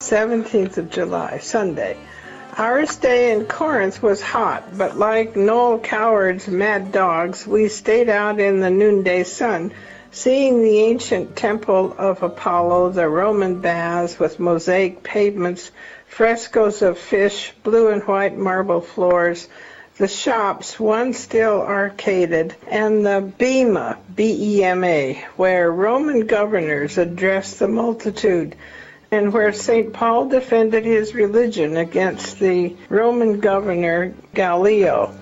17th of July, Sunday. Our stay in Corinth was hot, but like Noel Coward's mad dogs, we stayed out in the noonday sun, seeing the ancient temple of Apollo, the Roman baths with mosaic pavements, frescoes of fish, blue and white marble floors, the shops, one still arcaded, and the Bema, B-E-M-A, where Roman governors addressed the multitude, and where St. Paul defended his religion against the Roman governor Gallio.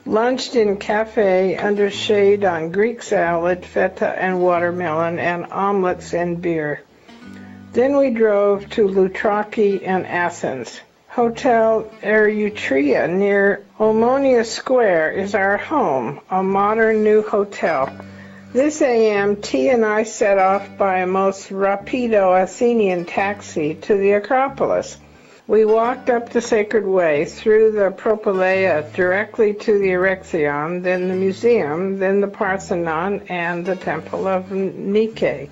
Lunched in cafe under shade on Greek salad, feta and watermelon, and omelets and beer. Then we drove to Loutraki and Athens. Hotel Erytria near Olympia Square is our home, a modern new hotel. This a.m., T and I set off by a most rapido Athenian taxi to the Acropolis. We walked up the Sacred Way, through the Propylaea, directly to the Erechtheion, then the museum, then the Parthenon, and the Temple of Nike.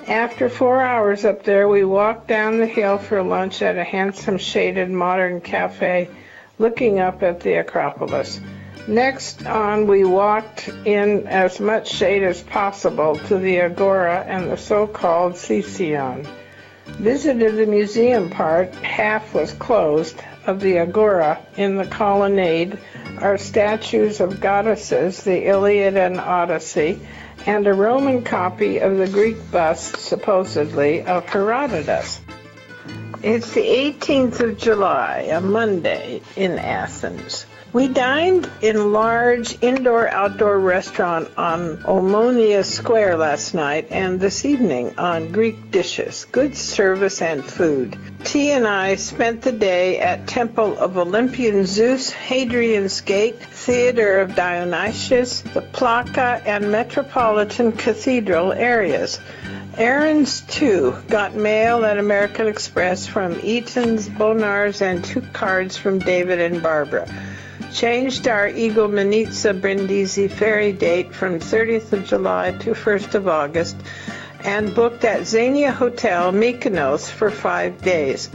After 4 hours up there, we walked down the hill for lunch at a handsome shaded modern cafe, looking up at the Acropolis. Next on, we walked in as much shade as possible to the Agora and the so-called Thesion. Visited the museum part, half was closed, of the Agora. In the colonnade are statues of goddesses, the Iliad and Odyssey, and a Roman copy of the Greek bust, supposedly, of Herodotus. It's the 18th of July, a Monday, in Athens. We dined in a large indoor-outdoor restaurant on Olympia Square last night and this evening on Greek dishes, good service and food. T and I spent the day at Temple of Olympian Zeus, Hadrian's Gate, Theater of Dionysius, the Plaka, and Metropolitan Cathedral areas. Errands, too. Got mail at American Express from Eaton's, Bonar's, and 2 cards from David and Barbara. Changed our Igoumenitsa Brindisi ferry date from 30th of July to 1st of August and booked at Xenia Hotel, Mykonos for 5 days.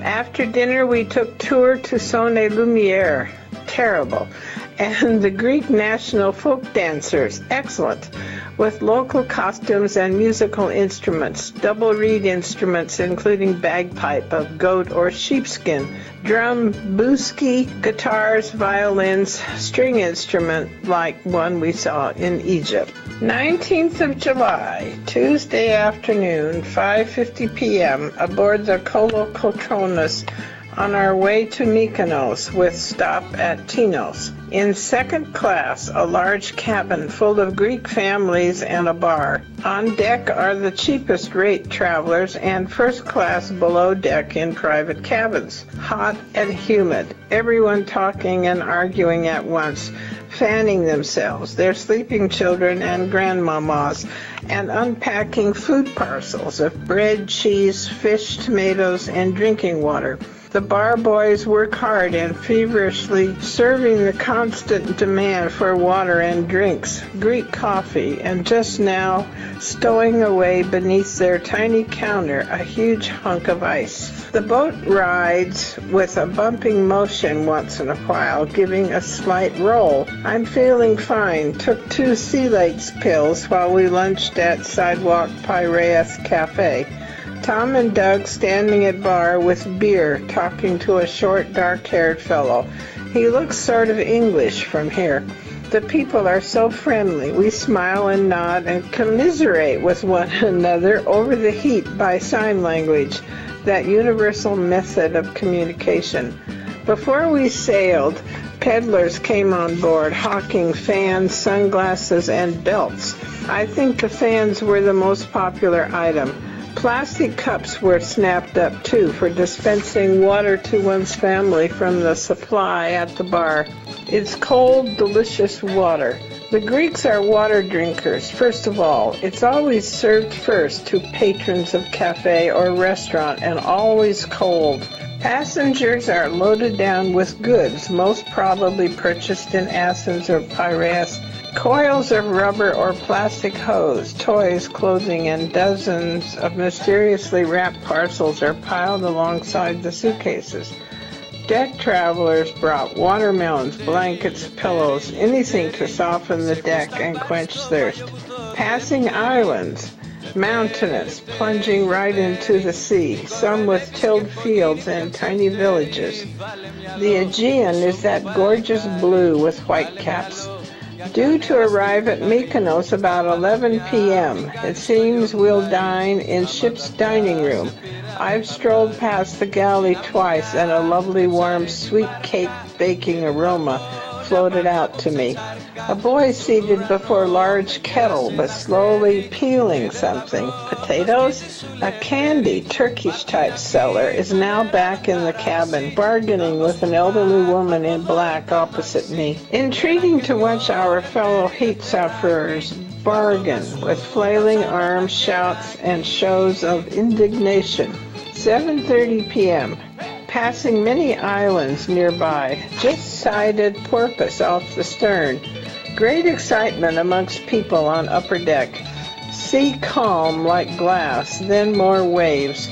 After dinner, we took tour to Sonne Lumiere. Terrible. And the Greek national folk dancers. Excellent. With local costumes and musical instruments, double reed instruments including bagpipe of goat or sheepskin, drum, buski, guitars, violins, string instrument like one we saw in Egypt. 19th of July, Tuesday afternoon, 5:50 p.m., aboard the Kolokotronis on our way to Mykonos with stop at Tinos. In second class, a large cabin full of Greek families and a bar. On deck are the cheapest rate travelers and first class below deck in private cabins. Hot and humid, everyone talking and arguing at once, fanning themselves, their sleeping children and grandmamas, and unpacking food parcels of bread, cheese, fish, tomatoes, and drinking water. The bar boys work hard and feverishly serving the constant demand for water and drinks, Greek coffee, and just now stowing away beneath their tiny counter a huge hunk of ice. The boat rides with a bumping motion once in a while, giving a slight roll. I'm feeling fine. Took 2 sea lakes pills while we lunched at Sidewalk Piraeus Cafe. Tom and Doug standing at bar with beer, talking to a short, dark-haired fellow. He looks sort of English from here. The people are so friendly. We smile and nod and commiserate with one another over the heat by sign language, that universal method of communication. Before we sailed, peddlers came on board, hawking fans, sunglasses, and belts. I think the fans were the most popular item. Plastic cups were snapped up, too, for dispensing water to one's family from the supply at the bar. It's cold, delicious water. The Greeks are water drinkers, first of all. It's always served first to patrons of cafe or restaurant, and always cold. Passengers are loaded down with goods, most probably purchased in Athens or Piraeus. Coils of rubber or plastic hose, toys, clothing, and dozens of mysteriously wrapped parcels are piled alongside the suitcases. Deck travelers brought watermelons, blankets, pillows, anything to soften the deck and quench thirst. Passing islands, mountainous, plunging right into the sea, some with tilled fields and tiny villages. The Aegean is that gorgeous blue with white caps. Due to arrive at Mykonos about 11 p.m. It seems we'll dine in ship's dining room. I've strolled past the galley twice and a lovely warm sweet cake baking aroma floated out to me. A boy seated before a large kettle but slowly peeling something. Potatoes? A candy, Turkish-type seller is now back in the cabin, bargaining with an elderly woman in black opposite me. Intriguing to watch our fellow heat sufferers bargain with flailing arms, shouts, and shows of indignation. 7:30 p.m. Passing many islands nearby. Just sighted porpoise off the stern. Great excitement amongst people on upper deck. Sea calm like glass, then more waves.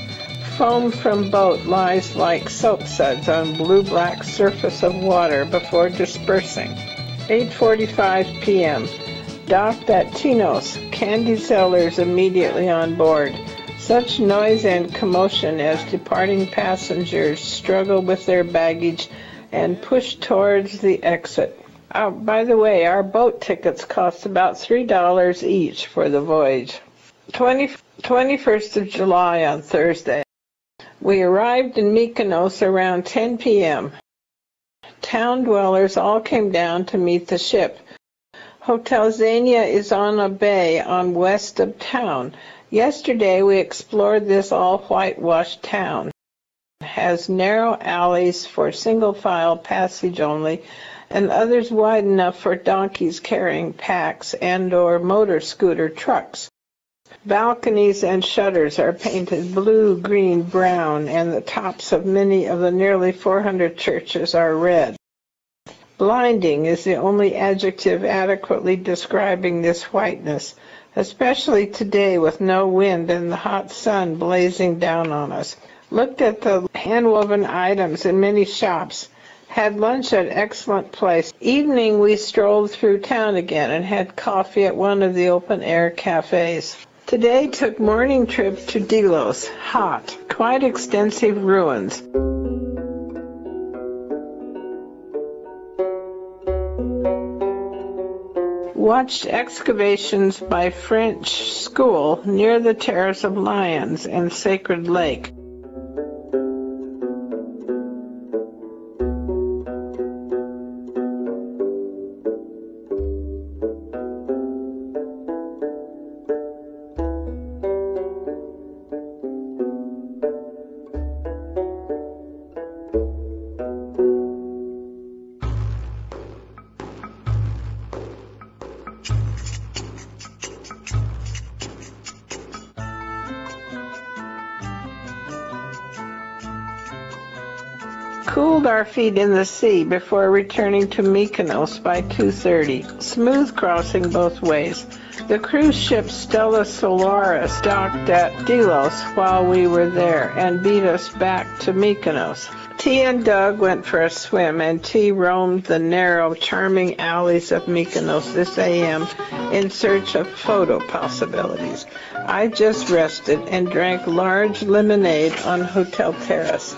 Foam from boat lies like soap suds on blue-black surface of water before dispersing. 8:45 p.m. Docked at Tinos. Candy sellers immediately on board. Such noise and commotion as departing passengers struggle with their baggage and push towards the exit. By the way, our boat tickets cost about $3 each for the voyage. 21st of July on Thursday. We arrived in Mykonos around 10 p.m. Town dwellers all came down to meet the ship. Hotel Xenia is on a bay on west of town. Yesterday we explored this all-whitewashed town. It has narrow alleys for single-file passage only, and others wide enough for donkeys carrying packs and/or motor scooter trucks. Balconies and shutters are painted blue, green, brown, and the tops of many of the nearly 400 churches are red. Blinding is the only adjective adequately describing this whiteness, especially today with no wind and the hot sun blazing down on us. Looked at the hand-woven items in many shops. Had lunch at excellent place. Evening we strolled through town again and had coffee at one of the open-air cafes. Today took morning trip to Delos. Hot. Quite extensive ruins. Watched excavations by French school near the Terrace of Lions and Sacred Lake. Cooled our feet in the sea before returning to Mykonos by 2:30. Smooth crossing both ways. The cruise ship Stella Solaris docked at Delos while we were there and beat us back to Mykonos. T and Doug went for a swim, and T roamed the narrow, charming alleys of Mykonos this a.m. in search of photo possibilities. I just rested and drank large lemonade on hotel terrace.